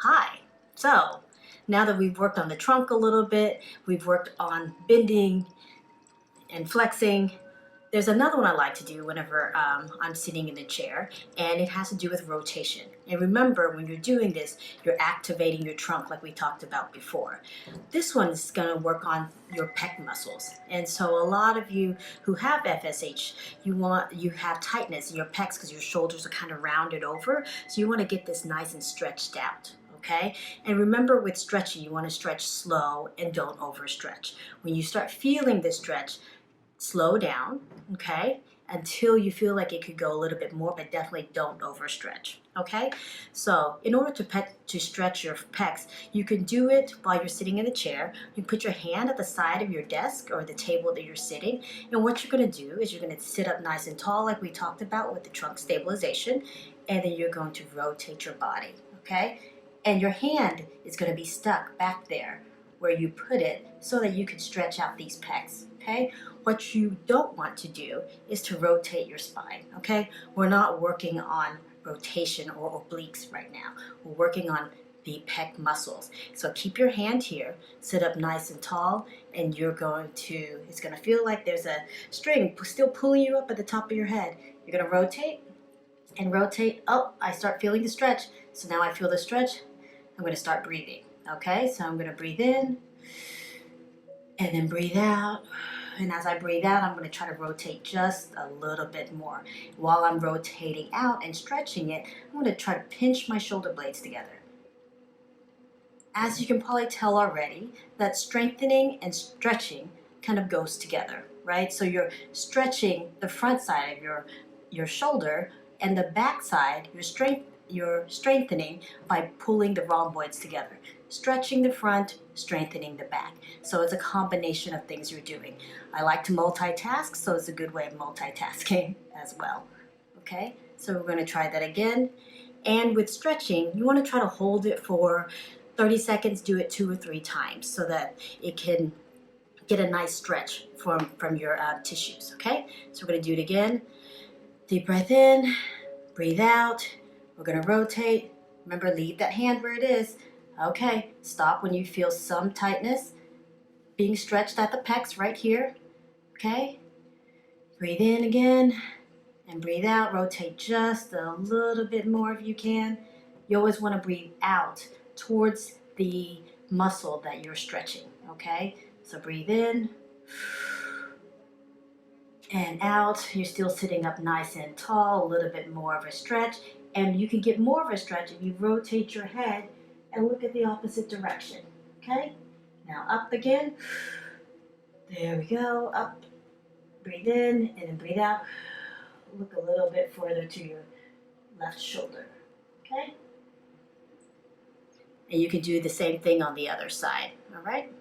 Hi. So now that we've worked on the trunk a little bit, we've worked on bending and flexing, there's another one I like to do whenever I'm sitting in the chair, and it has to do with rotation. And remember, when you're doing this, you're activating your trunk like we talked about before. This one is going to work on your pec muscles. And so a lot of you who have FSH, you have tightness in your pecs because your shoulders are kind of rounded over. So you want to get this nice and stretched out. Okay? And remember, with stretching, you want to stretch slow and don't overstretch. When you start feeling this stretch, slow down, okay, until you feel like it could go a little bit more, but definitely don't overstretch, okay? So in order to stretch your pecs, you can do it while you're sitting in the chair. You put your hand at the side of your desk or the table that you're sitting, and what you're going to do is you're going to sit up nice and tall like we talked about with the trunk stabilization, and then you're going to rotate your body, okay? And your hand is going to be stuck back there where you put it so that you can stretch out these pecs, okay? What you don't want to do is to rotate your spine, okay? We're not working on rotation or obliques right now. We're working on the pec muscles. So keep your hand here, sit up nice and tall, and it's gonna feel like there's a string still pulling you up at the top of your head. You're gonna rotate and rotate. Oh, I start feeling the stretch. So now I feel the stretch. I'm gonna start breathing, okay? So I'm gonna breathe in and then breathe out. And as I breathe out, I'm going to try to rotate just a little bit more. While I'm rotating out and stretching it, I'm going to try to pinch my shoulder blades together. As you can probably tell already, that strengthening and stretching kind of goes together, right? So you're stretching the front side of your shoulder, and the back side, you're strengthening by pulling the rhomboids together. Stretching the front, strengthening the back. So it's a combination of things you're doing. I like to multitask, so it's a good way of multitasking as well. Okay, so we're going to try that again. And with stretching, you want to try to hold it for 30 seconds, do it 2 or 3 times so that it can get a nice stretch from your tissues, okay? So we're going to do it again. Deep breath in, breathe out. We're going to rotate. Remember, leave that hand where it is. Okay, stop when you feel some tightness being stretched at the pecs right here. Okay, breathe in again and breathe out. Rotate just a little bit more if you can. You always want to breathe out towards the muscle that you're stretching. Okay, so breathe in and out. You're still sitting up nice and tall, a little bit more of a stretch. And you can get more of a stretch if you rotate your head and look at the opposite direction, okay? Now up again. There we go, up. Breathe in and then breathe out. Look a little bit further to your left shoulder, okay? And you can do the same thing on the other side, all right?